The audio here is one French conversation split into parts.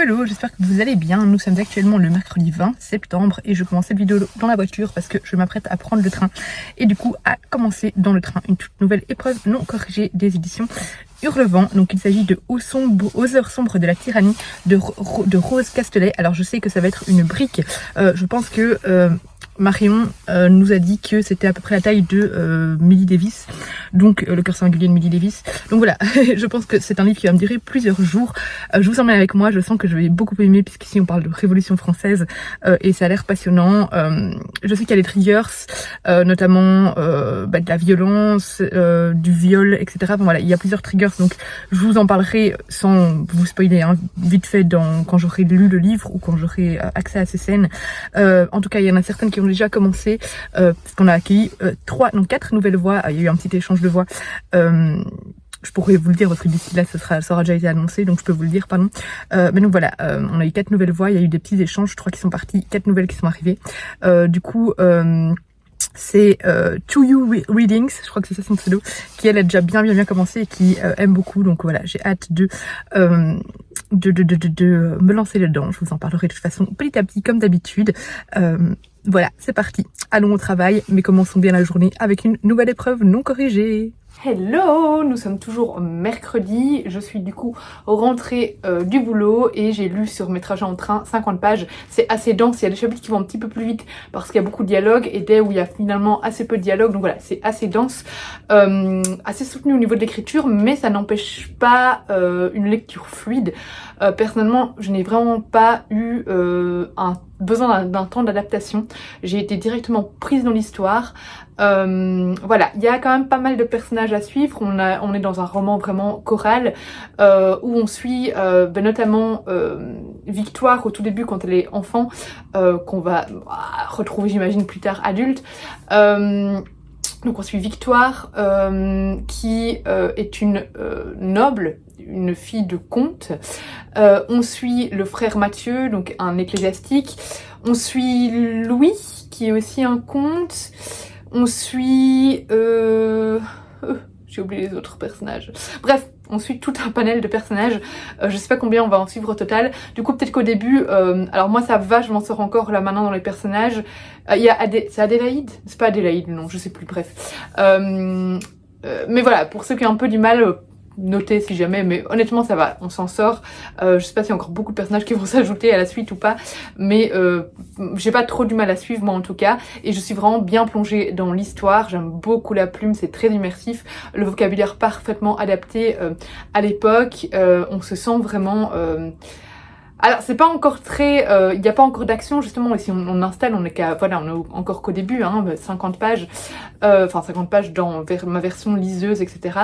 hello, j'espère que vous allez bien. Nous sommes actuellement le mercredi 20 septembre et je commence cette vidéo dans la voiture parce que je m'apprête à prendre le train et du coup à commencer dans le train une toute nouvelle épreuve non corrigée des éditions Hurlevent. Donc il s'agit de Aux heures sombres de la tyrannie de Rose Castelet. Alors je sais que ça va être une brique, je pense que Marion nous a dit que c'était à peu près la taille de Millie Davis, donc le cœur singulier de Millie Davis. Donc voilà, je pense que c'est un livre qui va me durer plusieurs jours. Je vous emmène avec moi, je sens que je vais beaucoup aimer puisqu'ici on parle de Révolution française et ça a l'air passionnant. Je sais qu'il y a des triggers, notamment de la violence, du viol, etc. Enfin voilà, il y a plusieurs triggers, donc je vous en parlerai sans vous spoiler, hein, vite fait quand j'aurai lu le livre ou quand j'aurai accès à ces scènes. En tout cas, il y en a certaines qui ont déjà commencé, parce qu'on a accueilli 4 nouvelles voix. Il y a eu un petit échange de voix. Je pourrais vous le dire parce que d'ici là ça aura déjà été annoncé, donc je peux vous le dire, pardon. Mais donc voilà, on a eu 4 nouvelles voix, il y a eu des petits échanges, 3 qui sont partis, 4 nouvelles qui sont arrivées. Du coup, c'est To You Readings, je crois que c'est ça son pseudo, qui elle a déjà bien commencé et qui aime beaucoup. Donc voilà, j'ai hâte de me lancer dedans. Je vous en parlerai de toute façon petit à petit comme d'habitude. Voilà, c'est parti. Allons au travail, mais commençons bien la journée avec une nouvelle épreuve non corrigée. Hello, nous sommes toujours mercredi, je suis du coup rentrée du boulot et j'ai lu sur mes trajets en train 50 pages. C'est assez dense, il y a des chapitres qui vont un petit peu plus vite parce qu'il y a beaucoup de dialogue et des où il y a finalement assez peu de dialogue, donc voilà, c'est assez dense, assez soutenu au niveau de l'écriture, mais ça n'empêche pas une lecture fluide. Personnellement, je n'ai vraiment pas eu besoin d'un temps d'adaptation. J'ai été directement prise dans l'histoire. Voilà, il y a quand même pas mal de personnages à suivre. On est dans un roman vraiment choral où on suit notamment Victoire au tout début quand elle est enfant, qu'on va retrouver j'imagine plus tard adulte. Donc on suit Victoire qui est une noble, une fille de comte. On suit le frère Mathieu, donc un ecclésiastique. On suit Louis qui est aussi un comte. On suit... j'ai oublié les autres personnages. Bref, on suit tout un panel de personnages. Je sais pas combien on va en suivre au total. Du coup, peut-être qu'au début... alors moi, ça va, je m'en sors encore là maintenant dans les personnages. Il y a c'est Adélaïde? C'est pas Adélaïde, non, je sais plus, bref. Mais voilà, pour ceux qui ont un peu du mal... Notez si jamais, mais honnêtement ça va, on s'en sort. Je sais pas s'il y a encore beaucoup de personnages qui vont s'ajouter à la suite ou pas, mais j'ai pas trop du mal à suivre moi en tout cas, et je suis vraiment bien plongée dans l'histoire. J'aime beaucoup la plume, c'est très immersif, le vocabulaire parfaitement adapté à l'époque. On se sent vraiment... Alors c'est pas encore très, il n'y a pas encore d'action justement, et si on installe, on est encore qu'au début, hein, 50 pages, enfin 50 pages dans ma version liseuse, etc.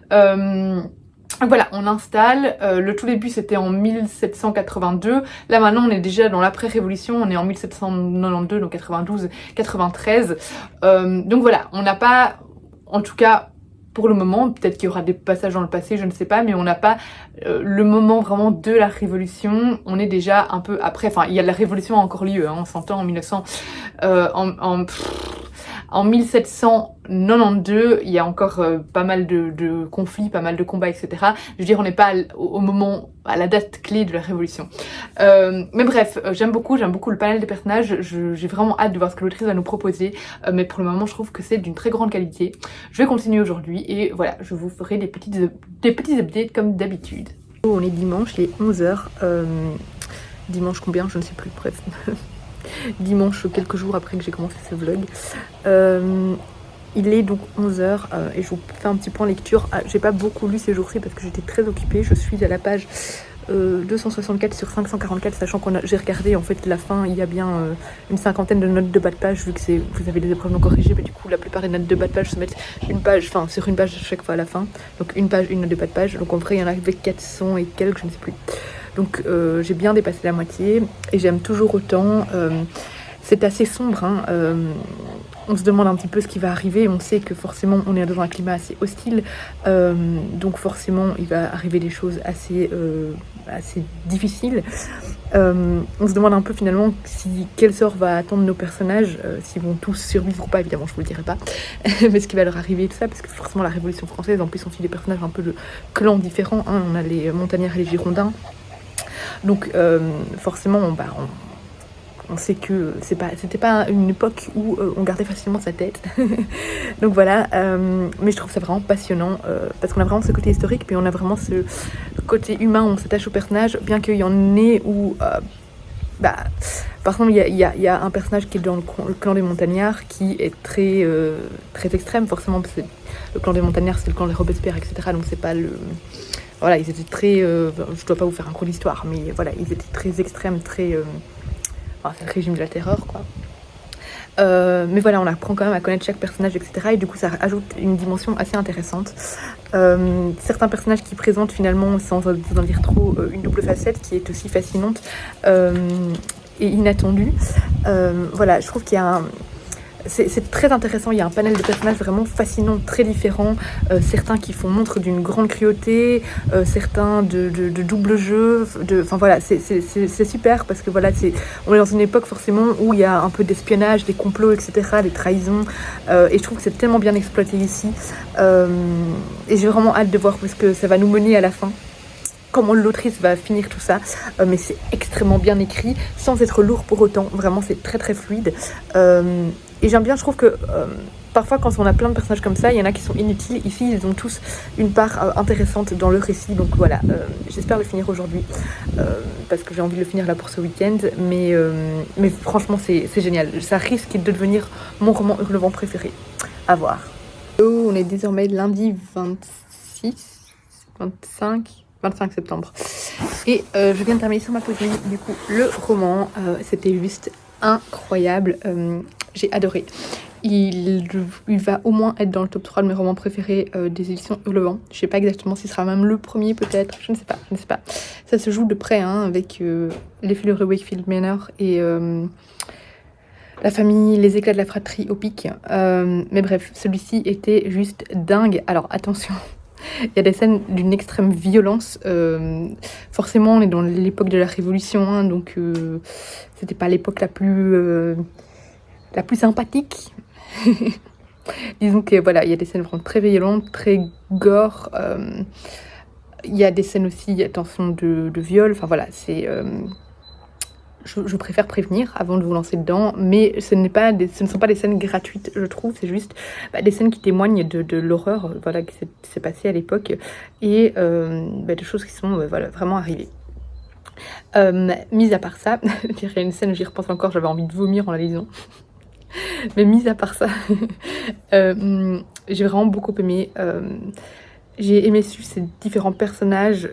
Voilà, on installe, le tout début c'était en 1782, là maintenant on est déjà dans l'après-révolution, on est en 1792, donc 92, 93, donc voilà, on n'a pas, en tout cas, pour le moment, peut-être qu'il y aura des passages dans le passé, je ne sais pas, mais on n'a pas le moment vraiment de la révolution. On est déjà un peu après, enfin il y a la révolution a encore lieu, hein, on s'entend en 1900, en 1792, il y a encore pas mal de conflits, pas mal de combats, etc. Je veux dire, on n'est pas au moment, à la date clé de la Révolution. Mais bref, j'aime beaucoup le panel des personnages. J'ai vraiment hâte de voir ce que l'autrice va nous proposer. Mais pour le moment, je trouve que c'est d'une très grande qualité. Je vais continuer aujourd'hui et voilà, je vous ferai des petits updates comme d'habitude. On est dimanche, il est 11h. Dimanche combien? Je ne sais plus, bref. Dimanche, quelques jours après que j'ai commencé ce vlog. Il est donc 11h et je vous fais un petit point lecture. J'ai pas beaucoup lu ces jours-ci parce que j'étais très occupée. Je suis à la page 264 sur 544, sachant j'ai regardé en fait la fin, il y a bien une cinquantaine de notes de bas de page, vu que vous avez des épreuves non corrigées, mais du coup la plupart des notes de bas de page se mettent sur une page à chaque fois à la fin. Donc une page, une note de bas de page. Donc en vrai il y en a avec 400 et quelques, je ne sais plus. Donc j'ai bien dépassé la moitié et j'aime toujours autant. C'est assez sombre, hein. On se demande un petit peu ce qui va arriver. On sait que forcément on est dans un climat assez hostile, donc forcément il va arriver des choses assez difficiles. On se demande un peu finalement quel sort va attendre nos personnages, s'ils vont tous survivre ou pas. Évidemment je vous le dirai pas, mais ce qui va leur arriver et tout ça, parce que forcément la Révolution française, en plus on suit des personnages un peu de clans différents, hein. On a les montagnards et les girondins. Donc forcément, on sait que c'était pas une époque où on gardait facilement sa tête. Donc voilà, mais je trouve ça vraiment passionnant parce qu'on a vraiment ce côté historique, puis on a vraiment ce côté humain où on s'attache au personnage, bien qu'il y en ait où... par exemple, il y a un personnage qui est dans le clan des montagnards qui est très extrême, forcément, parce que le clan des montagnards, c'est le clan des Robespierre, etc. Donc c'est pas le... Voilà, ils étaient très... je dois pas vous faire un cours d'histoire, mais voilà, ils étaient très extrêmes, très... c'est le régime de la terreur, quoi. Mais voilà, on apprend quand même à connaître chaque personnage, etc. Et du coup, ça ajoute une dimension assez intéressante. Certains personnages qui présentent finalement, sans vous en dire trop, une double facette qui est aussi fascinante et inattendue. Voilà, je trouve qu'il y a c'est très intéressant, il y a un panel de personnages vraiment fascinants, très différents, certains qui font montre d'une grande cruauté, certains de double jeu, enfin voilà, c'est super parce que voilà, on est dans une époque forcément où il y a un peu d'espionnage, des complots, etc., des trahisons, et je trouve que c'est tellement bien exploité ici, et j'ai vraiment hâte de voir parce que ça va nous mener à la fin. Comment l'autrice va finir tout ça, mais c'est extrêmement bien écrit, sans être lourd pour autant, vraiment c'est très très fluide, et j'aime bien, je trouve que parfois quand on a plein de personnages comme ça, il y en a qui sont inutiles, ici ils ont tous une part intéressante dans le récit, donc voilà, j'espère le finir aujourd'hui, parce que j'ai envie de le finir là pour ce week-end, mais franchement c'est génial, ça risque de devenir mon roman Hurlevent préféré, à voir. On est désormais lundi 25 septembre. Et je viens de terminer sur ma pause midi, du coup, le roman. C'était juste incroyable. J'ai adoré. Il va au moins être dans le top 3 de mes romans préférés des éditions Hurlevent. Je sais pas exactement s'il sera même le premier, peut-être. Je ne sais pas. Ça se joue de près, hein, avec les filles de Wakefield Manor et... la famille, les éclats de la fratrie au pic. Mais bref, celui-ci était juste dingue. Alors attention, il y a des scènes d'une extrême violence. Forcément, on est dans l'époque de la Révolution, hein, donc c'était pas l'époque la plus sympathique. Disons que voilà, il y a des scènes vraiment très violentes, très gore. Il y a des scènes aussi, attention, de viol. Enfin voilà, c'est... Je préfère prévenir avant de vous lancer dedans, mais ce ne sont pas des scènes gratuites, je trouve, c'est juste des scènes qui témoignent de l'horreur voilà, qui s'est passée à l'époque, et de choses qui sont voilà, vraiment arrivées. Mis à part ça, il y a une scène, j'y repense encore, j'avais envie de vomir en la lisant. Mais mis à part ça, j'ai vraiment beaucoup aimé... J'ai aimé suivre ces différents personnages,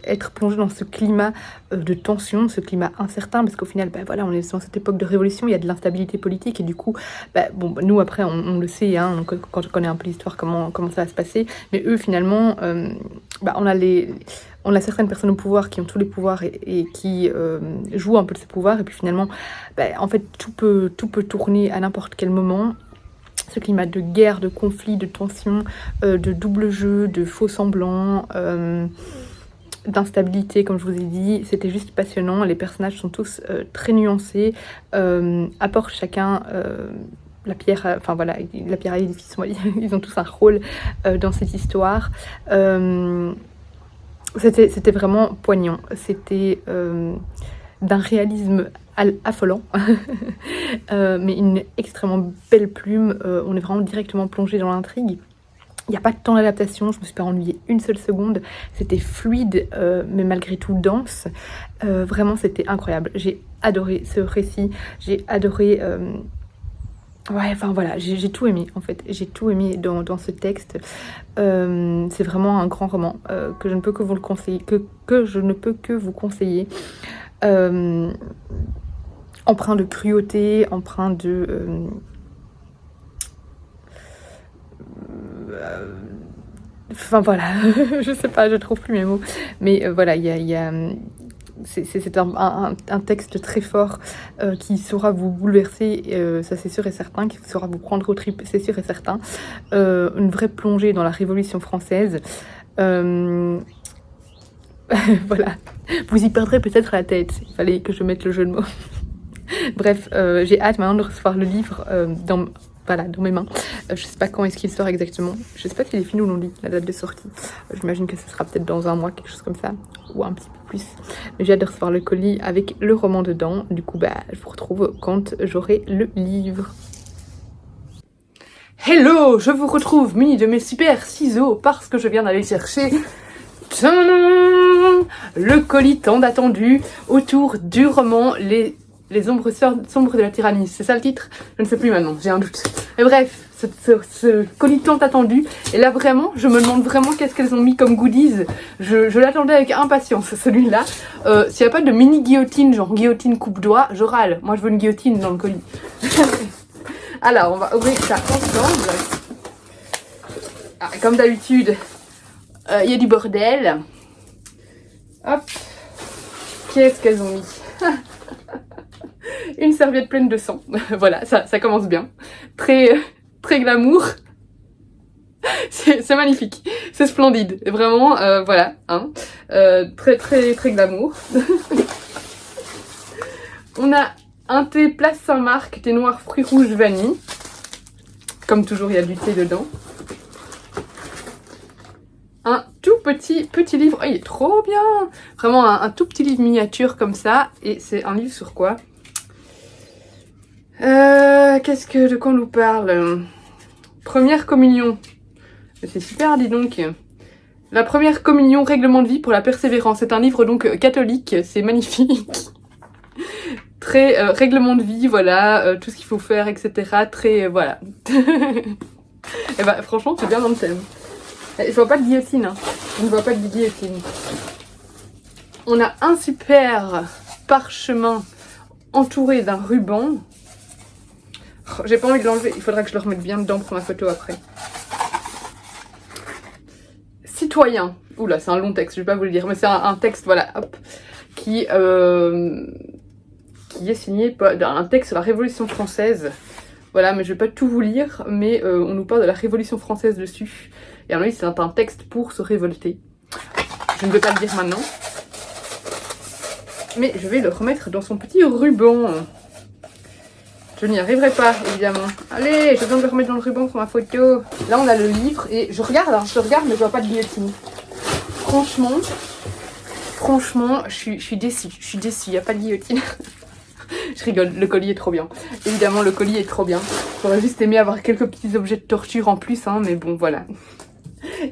être plongé dans ce climat de tension, ce climat incertain, parce qu'au final, voilà, on est dans cette époque de révolution, il y a de l'instabilité politique, et du coup, nous après, on le sait, hein, quand je connais un peu l'histoire, comment ça va se passer, mais eux, finalement, on a certaines personnes au pouvoir qui ont tous les pouvoirs et qui jouent un peu de ces pouvoirs, et puis finalement, en fait, tout peut tourner à n'importe quel moment. Ce climat de guerre, de conflit, de tension, de double jeu, de faux semblants, d'instabilité, comme je vous ai dit, c'était juste passionnant. Les personnages sont tous très nuancés, apportent chacun la pierre, la pierre à l'édifice, ils ont tous un rôle dans cette histoire. C'était vraiment poignant, c'était d'un réalisme affolant, mais une extrêmement belle plume. On est vraiment directement plongé dans l'intrigue. Il n'y a pas de temps d'adaptation, je me suis pas ennuyée une seule seconde. C'était fluide, mais malgré tout dense. Vraiment, c'était incroyable. J'ai adoré ce récit. J'ai adoré... j'ai tout aimé, en fait. J'ai tout aimé dans ce texte. C'est vraiment un grand roman que je ne peux que vous le conseiller, que je ne peux que vous conseiller. Empreint de cruauté, empreint de... Enfin voilà, je sais pas, je trouve plus mes mots. Mais voilà, c'est un texte très fort qui saura vous bouleverser, ça c'est sûr et certain, qui saura vous prendre aux tripes, c'est sûr et certain. Une vraie plongée dans la Révolution française. Voilà, vous y perdrez peut-être la tête, il fallait que je mette le jeu de mots. Bref, j'ai hâte maintenant de recevoir le livre voilà, dans mes mains. Je sais pas quand est-ce qu'il sort exactement. Je sais pas s'il est fini ou non dit, la date de sortie. J'imagine que ce sera peut-être dans un mois, quelque chose comme ça, ou un petit peu plus. Mais j'ai hâte de recevoir le colis avec le roman dedans. Du coup, bah, je vous retrouve quand j'aurai le livre. Hello, je vous retrouve muni de mes super ciseaux parce que je viens d'aller chercher le colis tant attendu autour du roman Les ombres sombres de la tyrannie. C'est ça le titre? Je ne sais plus maintenant, j'ai un doute. Mais bref, ce colis tant attendu. Et là vraiment, je me demande vraiment qu'est-ce qu'elles ont mis comme goodies. Je l'attendais avec impatience, celui-là. S'il n'y a pas de mini guillotine, genre guillotine coupe-doigt, je râle. Moi je veux une guillotine dans le colis. Alors, on va ouvrir ça ensemble. Ah, comme d'habitude, il y a du bordel. Hop. Qu'est-ce qu'elles ont mis? Une serviette pleine de sang. Voilà, ça commence bien. Très glamour. C'est magnifique. C'est splendide. Vraiment, voilà. Hein. Très glamour. On a un thé Place Saint-Marc, thé noir fruits rouges vanille. Comme toujours, il y a du thé dedans. Un tout petit livre. Oh, il est trop bien. Vraiment un tout petit livre miniature comme ça. Et c'est un livre sur quoi? De quoi on nous parle? Première communion. C'est super, dis donc. La première communion, règlement de vie pour la persévérance. C'est un livre donc catholique. C'est magnifique. Très règlement de vie, voilà, tout ce qu'il faut faire, etc. Très, voilà. Et bah, franchement, c'est bien dans le thème. Je vois pas de guillotine, hein. Je ne vois pas de guillotine. On a un super parchemin entouré d'un ruban. Oh, j'ai pas envie de l'enlever, il faudra que je le remette bien dedans pour ma photo après. Citoyen. Oula, c'est un long texte, je vais pas vous le dire, mais c'est un texte, voilà, hop, qui est signé d'un texte sur la Révolution française. Voilà, mais je vais pas tout vous lire, mais on nous parle de la Révolution française dessus. Et à mon avis, c'est un texte pour se révolter. Je ne vais pas le dire maintenant. Mais je vais le remettre dans son petit ruban. Je n'y arriverai pas, évidemment. Allez, j'ai besoin de le remettre dans le ruban pour ma photo. Là, on a le livre et je regarde, hein, mais je vois pas de guillotine. Franchement, je suis déçue. Il n'y a pas de guillotine. Je rigole, le colis est trop bien. Évidemment, le colis est trop bien. J'aurais juste aimé avoir quelques petits objets de torture en plus, hein, mais bon, voilà.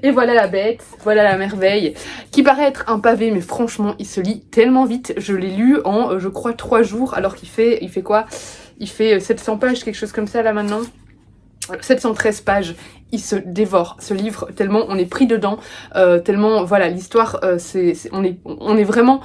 Et voilà la bête, voilà la merveille, qui paraît être un pavé, mais franchement, il se lit tellement vite. Je l'ai lu en, je crois, 3 jours, alors qu'il fait quoi? Il fait 700 pages, quelque chose comme ça, là, maintenant. 713 pages. Il se dévore, ce livre, tellement on est pris dedans, tellement, voilà, l'histoire, on est vraiment...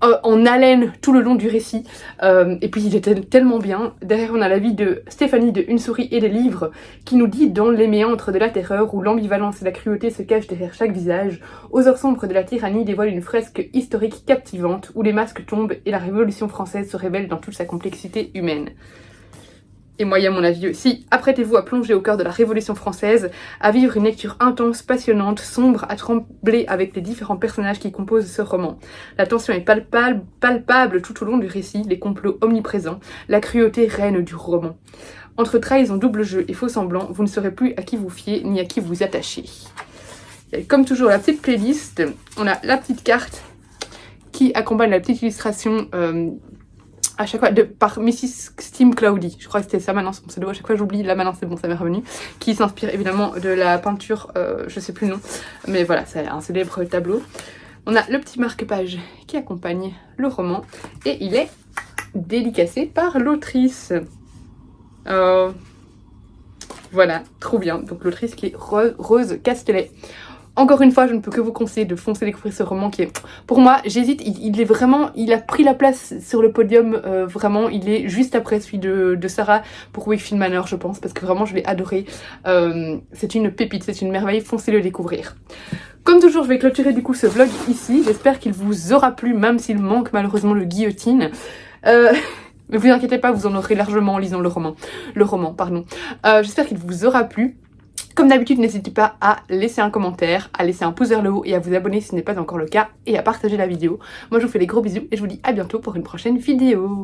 en haleine tout le long du récit, et puis il était tellement bien. Derrière on a l'avis de Stéphanie de Une souris et des livres qui nous dit: dans les méandres de la terreur où l'ambivalence et la cruauté se cachent derrière chaque visage, aux heures sombres de la tyrannie dévoile une fresque historique captivante où les masques tombent et la Révolution française se révèle dans toute sa complexité humaine. Et moi, il y a mon avis aussi. Apprêtez-vous à plonger au cœur de la Révolution française, à vivre une lecture intense, passionnante, sombre, à trembler avec les différents personnages qui composent ce roman. La tension est palpable tout au long du récit, les complots omniprésents, la cruauté reine du roman. Entre trahison, double jeu et faux semblants, vous ne saurez plus à qui vous fier ni à qui vous attacher. Et comme toujours, la petite playlist, on a la petite carte qui accompagne la petite illustration à chaque fois, par Mrs. Steam Cloudy, je crois que c'était ça, maintenant c'est bon, ça doit, à chaque fois j'oublie, là maintenant c'est bon, ça m'est revenu, qui s'inspire évidemment de la peinture, je sais plus le nom, mais voilà, c'est un célèbre tableau. On a le petit marque-page qui accompagne le roman, et il est dédicacé par l'autrice. Voilà, trop bien, donc l'autrice qui est Rose Castellet. Encore une fois, je ne peux que vous conseiller de foncer découvrir ce roman qui est... Pour moi, j'hésite, il est vraiment... Il a pris la place sur le podium, vraiment. Il est juste après celui de Sarah pour Wakefield Manor, je pense, parce que vraiment, je l'ai adoré. C'est une pépite, c'est une merveille, foncez le découvrir. Comme toujours, je vais clôturer du coup ce vlog ici. J'espère qu'il vous aura plu, même s'il manque malheureusement le guillotine. Mais vous inquiétez pas, vous en aurez largement en lisant le roman. J'espère qu'il vous aura plu. Comme d'habitude, n'hésitez pas à laisser un commentaire, à laisser un pouce vers le haut et à vous abonner si ce n'est pas encore le cas et à partager la vidéo. Moi, je vous fais des gros bisous et je vous dis à bientôt pour une prochaine vidéo.